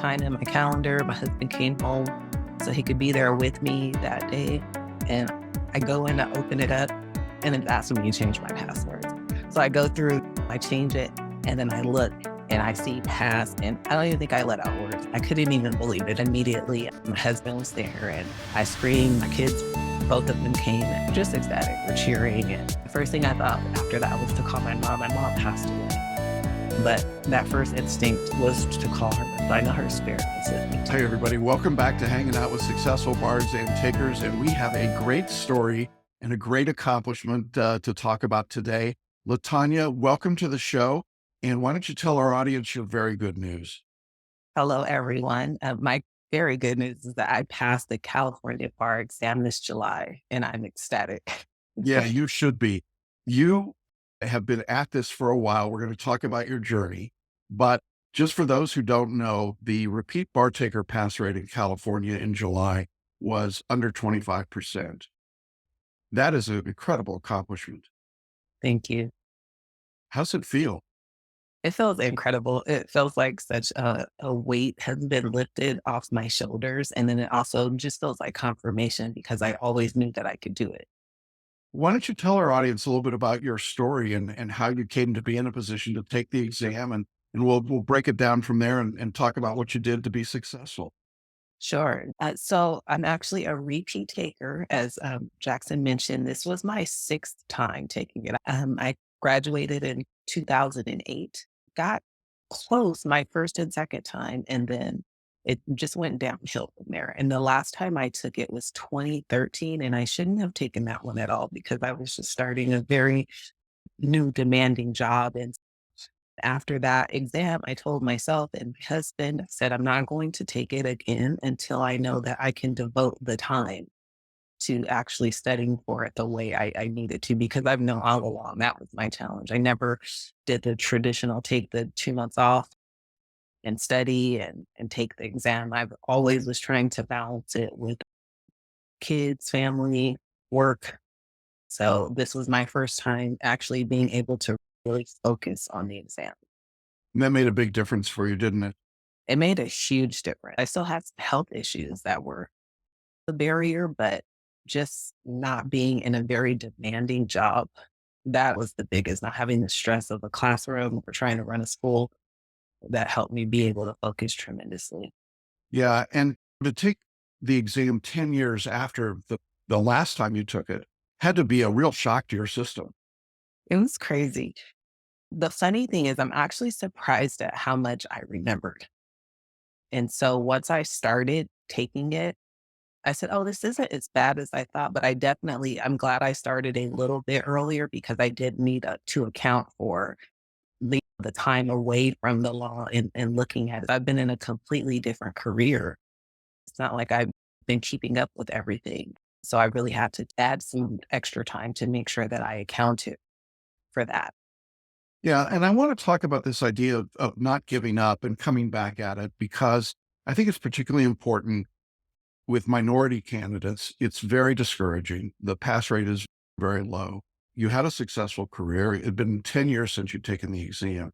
time in my calendar. My husband came home so he could be there with me that day. And I go in to open it up and it's asking me to change my password. So I go through, I change it, and then I look and I see pass, and I don't even think I let out words. I couldn't even believe it. Immediately, my husband was there and I screamed. My kids, both of them came and just ecstatic, were cheering. And the first thing I thought after that was to call my mom. My mom passed away. But that first instinct was to call her. So I know her spirit was with me. Hey, everybody. Welcome back to Hanging Out with Successful Bar Exam Takers. And we have a great story and a great accomplishment to talk about today. LaTanya, welcome to the show. And why don't you tell our audience your very good news? Hello, everyone. My very good news is that I passed the California bar exam this July, and I'm ecstatic. Yeah, you should be. You have been at this for a while. We're going to talk about your journey. But just for those who don't know, the repeat bar taker pass rate in California in July was under 25%. That is an incredible accomplishment. Thank you. How's it feel? It feels incredible. It feels like such a weight has been lifted off my shoulders. And then it also just feels like confirmation because I always knew that I could do it. Why don't you tell our audience a little bit about your story and how you came to be in a position to take the exam, and we'll break it down from there and talk about what you did to be successful. Sure. So I'm actually a repeat taker. As Jackson mentioned, this was my sixth time taking it. I graduated in 2008, got close my first and second time, and then it just went downhill from there. And the last time I took it was 2013, and I shouldn't have taken that one at all because I was just starting a very new demanding job. And after that exam, I told myself and my husband, I said, I'm not going to take it again until I know that I can devote the time to actually studying for it the way I needed to, because I've known all along that was my challenge. I never did the traditional take the 2 months off and study and take the exam. I've always was trying to balance it with kids, family, work. So this was my first time actually being able to really focus on the exam. And that made a big difference for you, didn't it? It made a huge difference. I still had some health issues that were the barrier, but just not being in a very demanding job, that was the biggest. Not having the stress of a classroom or trying to run a school, that helped me be able to focus tremendously. Yeah. And to take the exam 10 years after the last time you took it had to be a real shock to your system. It was crazy. The funny thing is, I'm actually surprised at how much I remembered. And so once I started taking it, I said, oh, this isn't as bad as I thought, but I'm glad I started a little bit earlier because I did need to account for the time away from the law and looking at it. I've been in a completely different career. It's not like I've been keeping up with everything. So I really had to add some extra time to make sure that I accounted for that. Yeah. And I want to talk about this idea of not giving up and coming back at it, because I think it's particularly important with minority candidates. It's very discouraging. The pass rate is very low. You had a successful career. It had been 10 years since you'd taken the exam.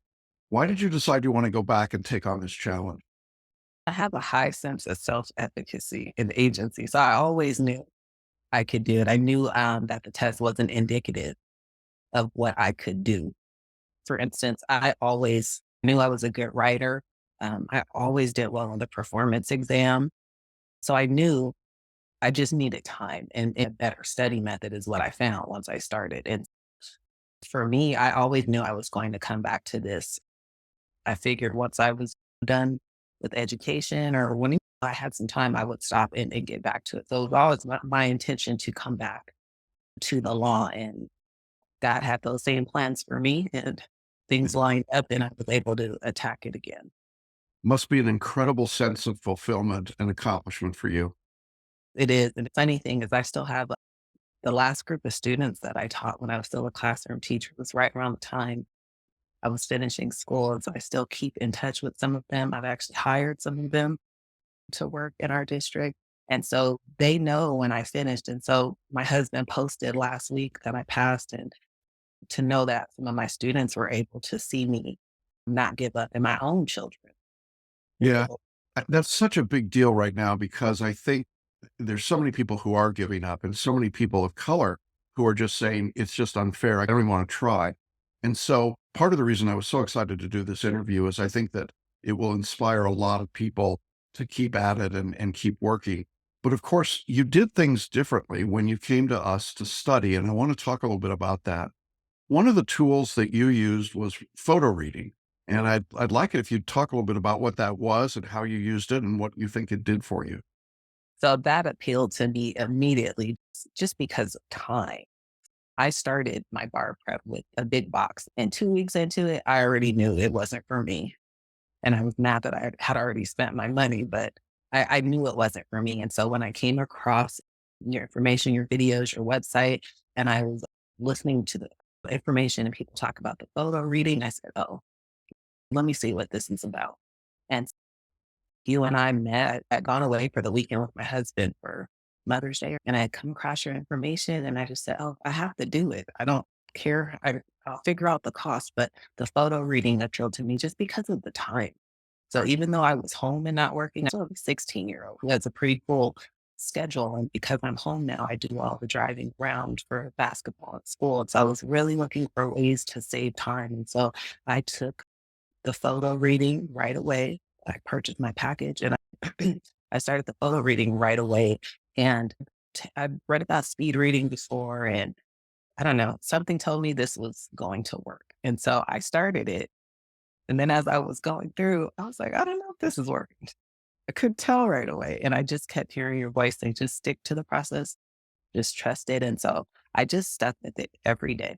Why did you decide you want to go back and take on this challenge? I have a high sense of self-efficacy and agency. So I always knew I could do it. I knew that the test wasn't indicative of what I could do. For instance, I always knew I was a good writer. I always did well on the performance exam. So I knew I just needed time, and a better study method is what I found once I started. And for me, I always knew I was going to come back to this. I figured once I was done with education or when I had some time, I would stop and get back to it. So it was always my intention to come back to the law, and God had those same plans for me, and things lined up and I was able to attack it again. Must be an incredible sense of fulfillment and accomplishment for you. It is. And the funny thing is I still have the last group of students that I taught when I was still a classroom teacher was right around the time I was finishing school. And so I still keep in touch with some of them. I've actually hired some of them to work in our district. And so they know when I finished. And so my husband posted last week that I passed, and to know that some of my students were able to see me not give up, and my own children. Yeah. That's such a big deal right now because I think there's so many people who are giving up and so many people of color who are just saying it's just unfair. I don't even want to try. And so part of the reason I was so excited to do this interview is I think that it will inspire a lot of people to keep at it and keep working. But of course, you did things differently when you came to us to study. And I want to talk a little bit about that. One of the tools that you used was photo reading. And I'd like it if you'd talk a little bit about what that was and how you used it and what you think it did for you. So that appealed to me immediately just because of time. I started my bar prep with a big box, and 2 weeks into it, I already knew it wasn't for me. And I was mad that I had already spent my money, but I knew it wasn't for me. And so when I came across your information, your videos, your website, and I was listening to the information and people talk about the photo reading, I said, oh, let me see what this is about. And you and I met, I'd gone away for the weekend with my husband for Mother's Day, and I had come across your information, and I just said, "Oh, I have to do it. I don't care. I'll figure out the cost." But the photo reading appealed to me just because of the time. So even though I was home and not working, I still have a 16-year-old who has a pretty full schedule. And because I'm home now, I do all the driving around for basketball at school. And so I was really looking for ways to save time. And so I took the photo reading right away. I purchased my package and I started the photo reading right away. And I'd read about speed reading before, and I don't know, something told me this was going to work. And so I started it. And then as I was going through, I was like, I don't know if this is working. I could tell right away. And I just kept hearing your voice say, just stick to the process, just trust it. And so I just stuck with it every day.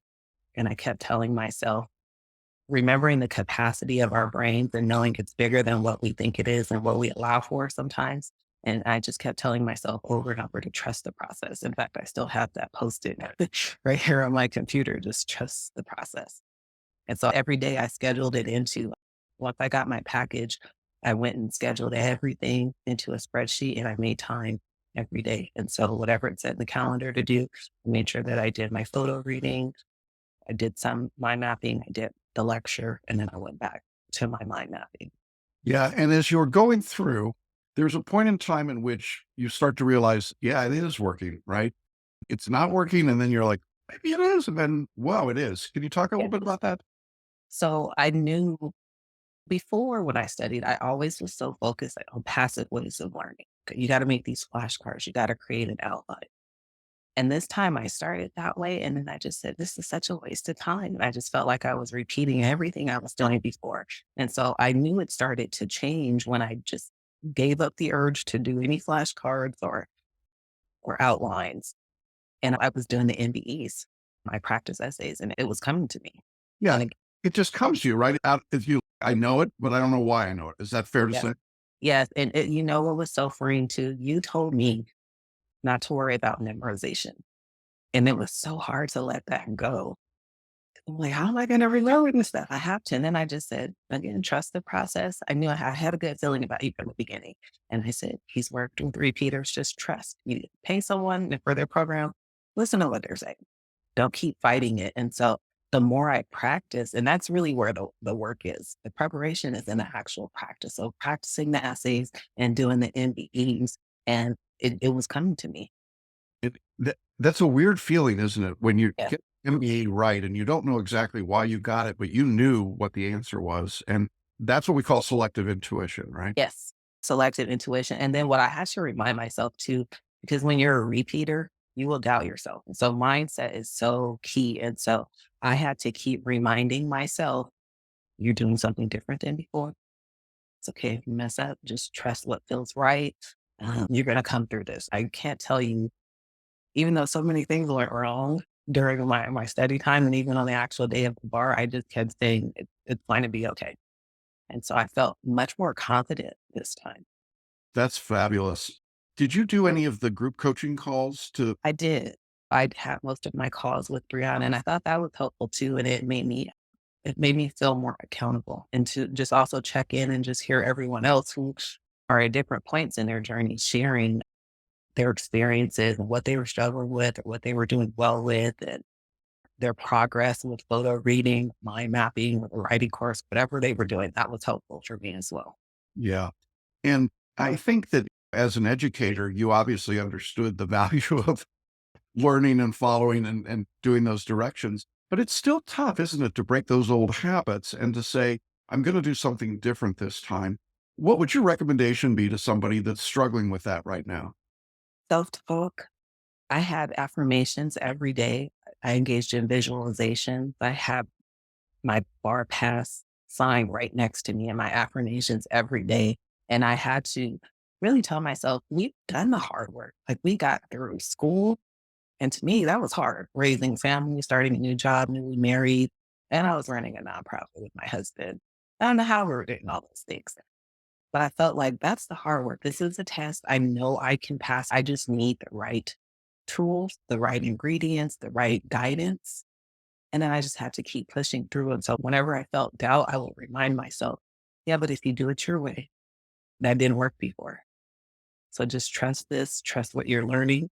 And I kept telling myself, remembering the capacity of our brains and knowing it's bigger than what we think it is and what we allow for sometimes. And I just kept telling myself over and over to trust the process. In fact, I still have that posted right here on my computer, just trust the process. And so every day I scheduled it into, once I got my package, I went and scheduled everything into a spreadsheet and I made time every day. And so whatever it said in the calendar to do, I made sure that I did my photo reading, I did some mind mapping, I did the lecture, and then I went back to my mind mapping. Yeah. And as you're going through, there's a point in time in which you start to realize, yeah, it is working, right? It's not working. And then you're like, maybe it is. And then, wow, it is. Can you talk a little Yeah. bit about that? So I knew before when I studied, I always was so focused on passive ways of learning. You got to make these flashcards, you got to create an outline. And this time I started that way. And then I just said, this is such a waste of time. And I just felt like I was repeating everything I was doing before. And so I knew it started to change when I just gave up the urge to do any flashcards or outlines. And I was doing the MBEs, my practice essays, and it was coming to me. Yeah. And again, It just comes to you right out if you, I know it, but I don't know why I know it. Is that fair to yes, say? yes. And you know what was so freeing too? You told me not to worry about memorization. And it was so hard to let that go. I'm like, how am I going to remember this stuff? I have to. And then I just said, again, trust the process. I knew I had a good feeling about you from the beginning. And I said, he's worked with repeaters, just trust. You pay someone for their program, listen to what they're saying. Don't keep fighting it. And so the more I practice, and that's really where the work is. The preparation is in the actual practice. So practicing the essays and doing the MBEs, and it was coming to me. That's a weird feeling, isn't it? When you Yeah. get MBA right and you don't know exactly why you got it, but you knew what the answer was. And that's what we call selective intuition, right? Yes. Selective intuition. And then what I had to remind myself too, because when you're a repeater, you will doubt yourself. And so mindset is so key. And so I had to keep reminding myself, you're doing something different than before. It's okay if you mess up. Just trust what feels right. You're going to come through this. I can't tell you, even though so many things went wrong during my study time and even on the actual day of the bar, I just kept saying it's going to be okay. And so I felt much more confident this time. That's fabulous. Did you do any of the group coaching calls to, I did. I'd had most of my calls with Brianna, and I thought that was helpful too. And it made me feel more accountable and to just also check in and just hear everyone else who are at different points in their journey sharing their experiences and what they were struggling with or what they were doing well with and their progress with photo reading, mind mapping, or the writing course, whatever they were doing. That was helpful for me as well. yeah. And I think that as an educator, you obviously understood the value of learning and following and doing those directions. But it's still tough, isn't it, to break those old habits and to say, I'm going to do something different this time. What would your recommendation be to somebody that's struggling with that right now? Self-talk. I had affirmations every day. I engaged in visualization. I have my bar pass sign right next to me and my affirmations every day. And I had to really tell myself, we've done the hard work. Like we got through school. And to me, that was hard. Raising family, starting a new job, newly married. And I was running a nonprofit with my husband. I don't know how we were doing all those things. But I felt like that's the hard work. This is a test. I know I can pass. I just need the right tools, the right ingredients, the right guidance. And then I just had to keep pushing through. And so whenever I felt doubt, I will remind myself, yeah, but if you do it your way, that didn't work before. So just trust this, trust what you're learning,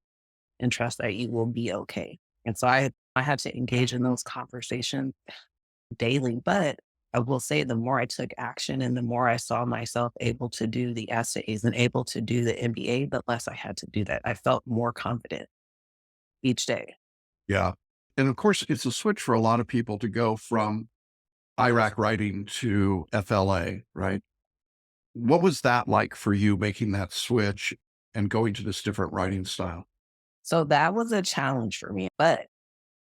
and trust that you will be okay. And so I had to engage in those conversations daily. But I will say the more I took action and the more I saw myself able to do the essays and able to do the MBA, the less I had to do that. I felt more confident each day. Yeah. And of course, it's a switch for a lot of people to go from Iraq writing to FLA, right? What was that like for you making that switch and going to this different writing style? So that was a challenge for me, but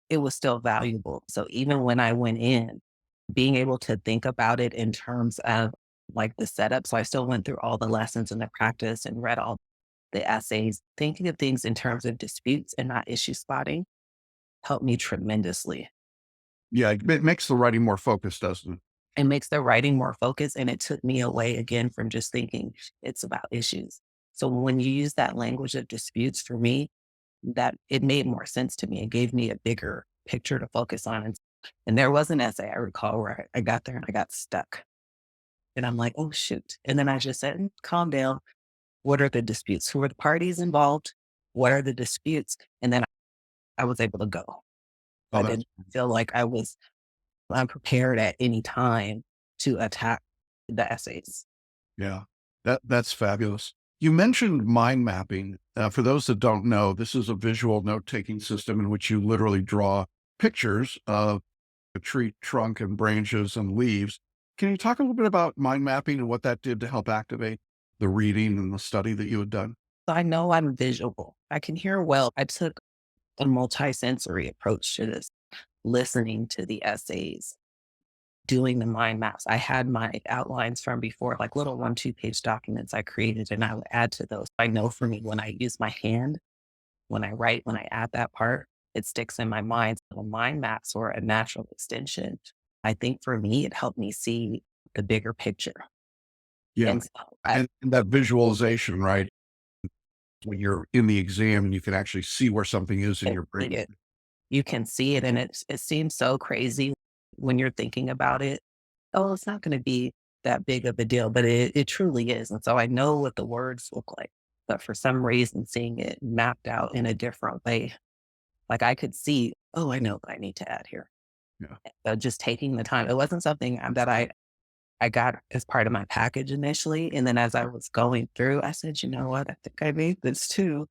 it was still valuable. So even when I went in, being able to think about it in terms of like the setup. So I still went through all the lessons and the practice and read all the essays, thinking of things in terms of disputes and not issue spotting helped me tremendously. Yeah, it makes the writing more focused, doesn't it? It makes the writing more focused and it took me away again from just thinking it's about issues. So when you use that language of disputes for me, that it made more sense to me. It gave me a bigger picture to focus on. And there was an essay I recall where I got there and I got stuck. And I'm like, oh shoot. And then I just said, calm down. What are the disputes? Who are the parties involved? What are the disputes? And then I was able to go. Oh, I that's didn't feel like I was unprepared at any time to attack the essays. yeah, that's fabulous. You mentioned mind mapping. For those that don't know, this is a visual note-taking system in which you literally draw pictures of a tree trunk and branches and leaves. Can you talk a little bit about mind mapping and what that did to help activate the reading and the study that you had done? So I know I'm visual. I can hear well. I took a multisensory approach to this, listening to the essays, doing the mind maps. I had my outlines from before, like little 1, 2 page documents I created, and I would add to those. I know for me, when I use my hand, when I write, when I add that part, it sticks in my mind. So mind maps were a natural extension. I think for me, it helped me see the bigger picture. Yeah, And so I, and that visualization, right? When you're in the exam and you can actually see where something is in it, your brain. it, you can see it, and it seems so crazy when you're thinking about it. Oh, it's not going to be that big of a deal, but it truly is. And so I know what the words look like, but for some reason, seeing it mapped out in a different way, like I could see, oh, I know what I need to add here. Yeah. So just taking the time, it wasn't something that I got as part of my package initially, and then as I was going through, I said, you know what, I think I need this too.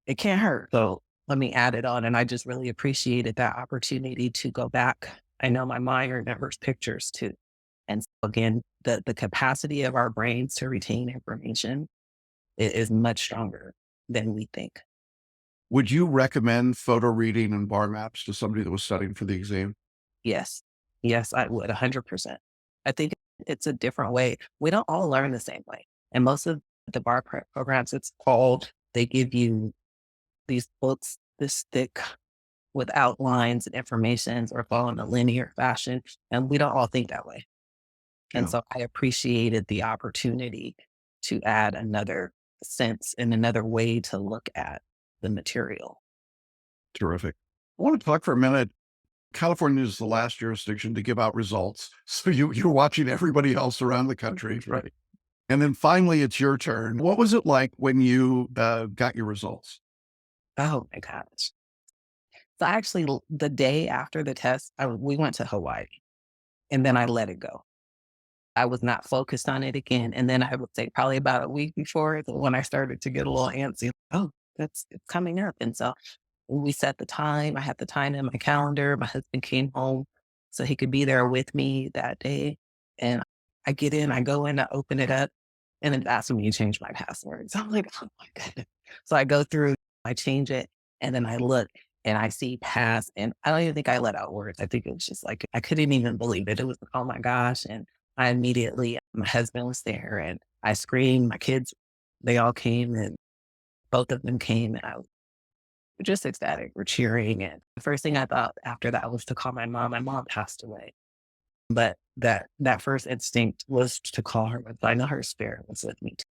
It can't hurt. So let me add it on. And I just really appreciated that opportunity to go back. I know my mind remembers pictures too. And so again, the capacity of our brains to retain information is much stronger than we think. Would you recommend photo reading and bar maps to somebody that was studying for the exam? Yes. Yes, I would 100%. I think it's a different way. We don't all learn the same way. And most of the bar prep programs, it's called, they give you these books this thick with outlines and informations or follow in a linear fashion. And we don't all think that way. And Yeah, so I appreciated the opportunity to add another sense and another way to look at the material. terrific. I want to talk for a minute. California is the last jurisdiction to give out results. So you're watching everybody else around the country, right? And then finally, it's your turn. What was it like when you got your results? Oh my gosh. So actually, the day after the test, we went to Hawaii and then I let it go. I was not focused on it again. And then I would say probably about a week before is when I started to get a little antsy. Oh, it's coming up. And so when we set the time, I had the time in my calendar. My husband came home so he could be there with me that day. And I get in, I go in, I open it up, and it's asking me to change my password. So I'm like, oh my goodness. So I go through, I change it, and then I look and I see pass. And I don't even think I let out words. I think it was just like, I couldn't even believe it. It was, oh my gosh. And I immediately, my husband was there and I screamed. My kids, they all came and both of them came and I was just ecstatic. We're cheering. And the first thing I thought after that was to call my mom. My mom passed away. But that first instinct was to call her, but I know her spirit was with me too.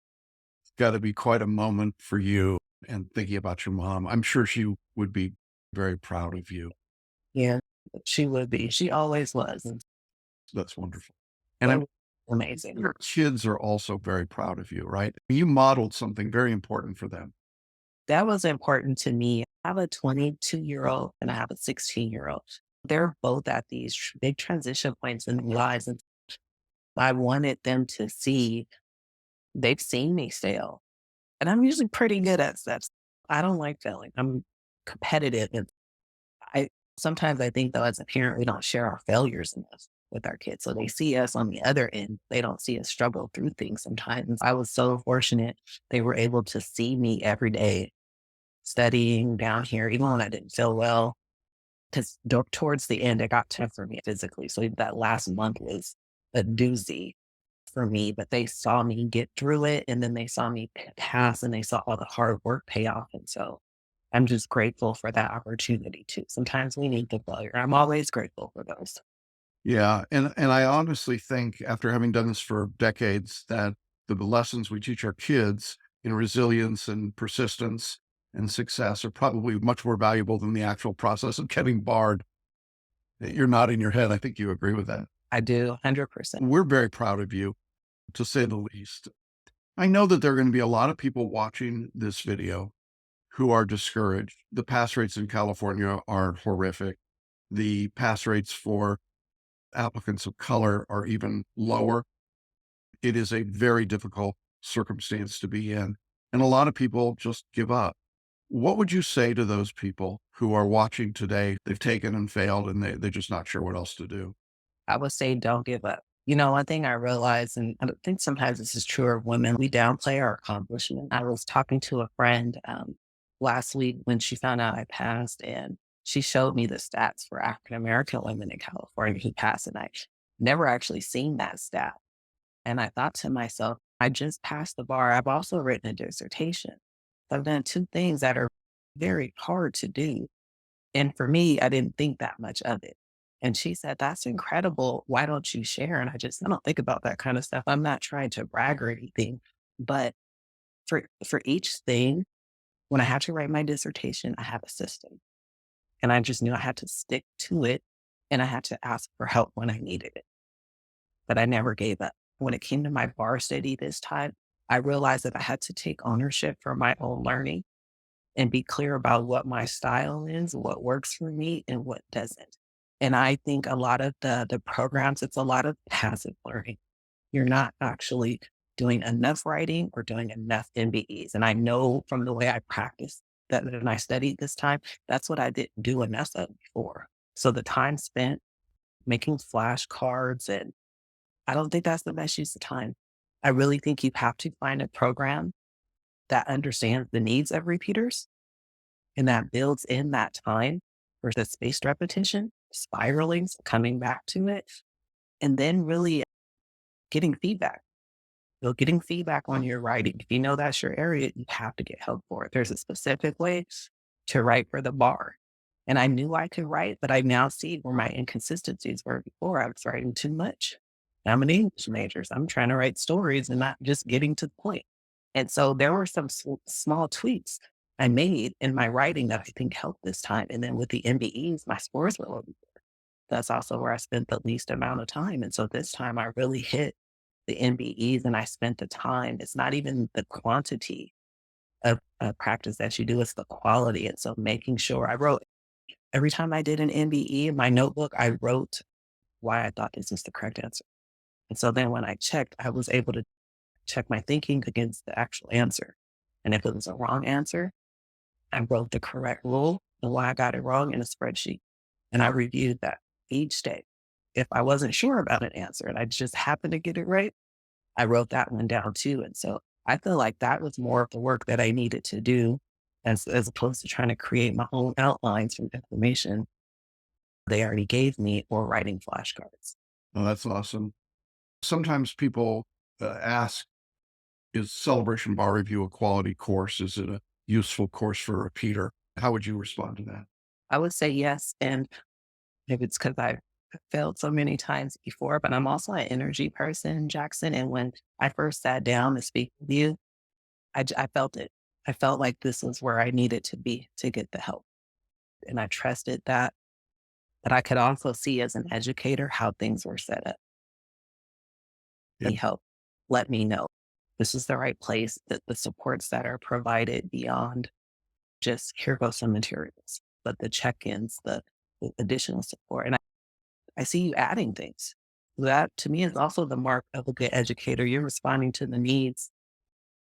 It's got to be quite a moment for you and thinking about your mom. I'm sure she would be very proud of you. Yeah, she would be. She always was. And That's wonderful. And it I'm was amazing. your kids are also very proud of you, right? You modeled something very important for them. That was important to me. I have a 22-year-old and I have a 16-year-old. They're both at these big transition points in their lives. And I wanted them to see they've seen me fail. And I'm usually pretty good at steps. I don't like failing. I'm competitive. And I sometimes I think though as a parent, we don't share our failures enough with our kids. So they see us on the other end. They don't see us struggle through things sometimes. I was so fortunate they were able to see me every day studying down here, even when I didn't feel well. Because towards the end, it got tough for me physically. So that last month was a doozy for me, but they saw me get through it and then they saw me pass and they saw all the hard work pay off. And so I'm just grateful for that opportunity too. Sometimes we need the failure. I'm always grateful for those. Yeah, and I honestly think after having done this for decades that the lessons we teach our kids in resilience and persistence and success are probably much more valuable than the actual process of getting barred. You're nodding your head. I think you agree with that. I do 100%. We're very proud of you, to say the least. I know that there are going to be a lot of people watching this video who are discouraged. The pass rates in California are horrific. The pass rates for applicants of color are even lower. It is a very difficult circumstance to be in. And a lot of people just give up. What would you say to those people who are watching today? They've taken and failed and they're just not sure what else to do. I would say don't give up. One thing I realized, and I don't think sometimes this is true of women, we downplay our accomplishment. I was talking to a friend last week when she found out I passed, and she showed me the stats for African American women in California who passed, and I never actually seen that stat. And I thought to myself, I just passed the bar. I've also written a dissertation. I've done two things that are very hard to do. And for me, I didn't think that much of it. And she said, "That's incredible. Why don't you share?" And I don't think about that kind of stuff. I'm not trying to brag or anything, but for each thing, when I had to write my dissertation, I have a system. And I just knew I had to stick to it and I had to ask for help when I needed it. But I never gave up. When it came to my bar study this time, I realized that I had to take ownership for my own learning and be clear about what my style is, what works for me and what doesn't. And I think a lot of the programs, it's a lot of passive learning. You're not actually doing enough writing or doing enough MBEs. And I know from the way I practice that when I studied this time, that's what I didn't do enough of before. So the time spent making flashcards, and I don't think that's the best use of time. I really think you have to find a program that understands the needs of repeaters and that builds in that time for the spaced repetition, spiraling, coming back to it, and then really getting feedback. So getting feedback on your writing. If you know that's your area, you have to get help for it. There's a specific way to write for the bar. And I knew I could write, but I now see where my inconsistencies were before. I was writing too much. I'm an English major, so I'm trying to write stories and not just getting to the point. And so there were some small tweaks I made in my writing that I think helped this time. And then with the MBEs, my scores were low. That's also where I spent the least amount of time. And so this time I really hit the MBEs and I spent the time. It's not even the quantity of practice that you do, it's the quality. And so making sure I wrote every time I did an MBE in my notebook, I wrote why I thought this was the correct answer. And so then when I checked, I was able to check my thinking against the actual answer. And if it was a wrong answer, I wrote the correct rule and why I got it wrong in a spreadsheet. And I reviewed that each day. If I wasn't sure about an answer and I just happened to get it right, I wrote that one down too. And so I feel like that was more of the work that I needed to do as opposed to trying to create my own outlines from information they already gave me or writing flashcards. Oh, that's awesome. Sometimes people ask, is Celebration Bar Review a quality course? Is it a useful course for a repeater? How would you respond to that? I would say yes. And maybe it's because I've failed so many times before, but I'm also an energy person, Jackson. And when I first sat down to speak with you, I felt it. I felt like this was where I needed to be to get the help. And I trusted that. But I could also see as an educator how things were set up. Yeah. They help let me know this is the right place, that the supports that are provided beyond just here goes some materials, but the check-ins, the additional support. And I see you adding things. That to me is also the mark of a good educator. You're responding to the needs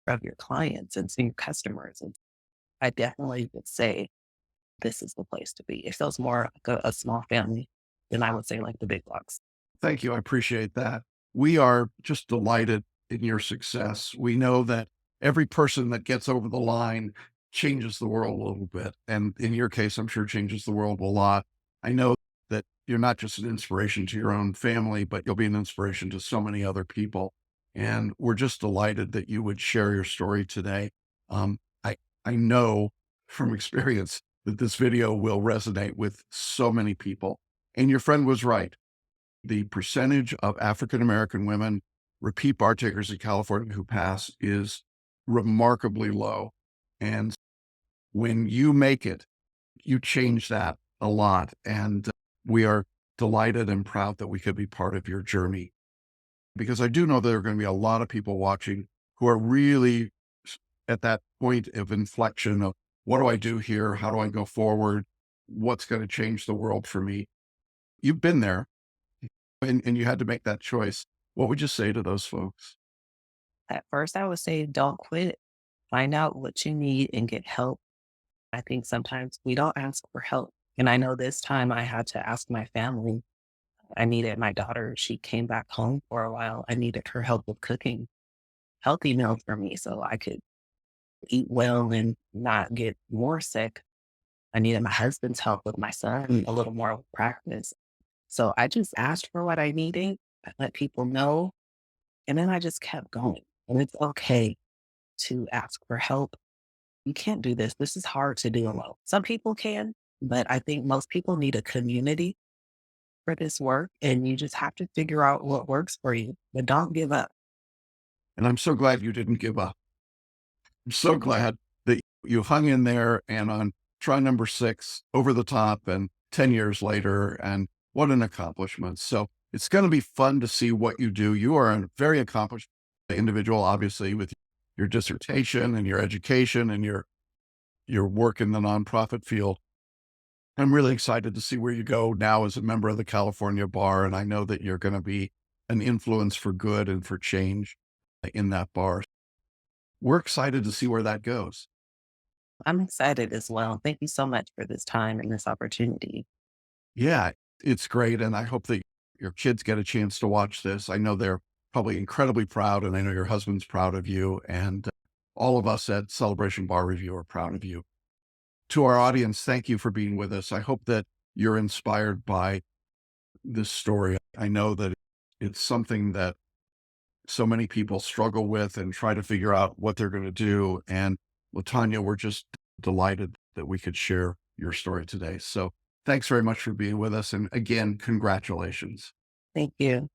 of your clients and to your customers. And I definitely would say this is the place to be. It feels more like a small family than I would say like the big dogs. Thank you. I appreciate that. We are just delighted in your success. We know that every person that gets over the line changes the world a little bit. And in your case, I'm sure changes the world a lot. I know that you're not just an inspiration to your own family, but you'll be an inspiration to so many other people. And we're just delighted that you would share your story today. Um, I, I know from experience that this video will resonate with so many people. And your friend was right. The percentage of African American women repeat bar takers in California who pass is remarkably low. And when you make it, you change that a lot. And we are delighted and proud that we could be part of your journey. Because I do know there are going to be a lot of people watching who are really at that point of inflection of what do I do here? How do I go forward? What's going to change the world for me? You've been there and you had to make that choice. What would you say to those folks? At first, I would say don't quit. Find out what you need and get help. I think sometimes we don't ask for help. And I know this time I had to ask my family. I needed my daughter. She came back home for a while. I needed her help with cooking healthy meals for me so I could eat well and not get more sick. I needed my husband's help with my son, a little more with practice. So I just asked for what I needed. I let people know. And then I just kept going. And it's okay to ask for help. You can't do this. This is hard to do alone. Some people can, but I think most people need a community for this work. And you just have to figure out what works for you, but don't give up. And I'm so glad you didn't give up. I'm so glad that you hung in there and on try number 6 over the top and 10 years later. And what an accomplishment. So it's going to be fun to see what you do. You are a very accomplished individual, obviously, with your dissertation and your education and your work in the nonprofit field. I'm really excited to see where you go now as a member of the California Bar. And I know that you're going to be an influence for good and for change in that bar. We're excited to see where that goes. I'm excited as well. Thank you so much for this time and this opportunity. Yeah, it's great. And I hope that your kids get a chance to watch this. I know they're probably incredibly proud, and I know your husband's proud of you. And all of us at Celebration Bar Review are proud of you. To our audience, thank you for being with us. I hope that you're inspired by this story. I know that it's something that so many people struggle with and try to figure out what they're going to do. And LaTanya, we're just delighted that we could share your story today. So thanks very much for being with us. And again, congratulations. Thank you.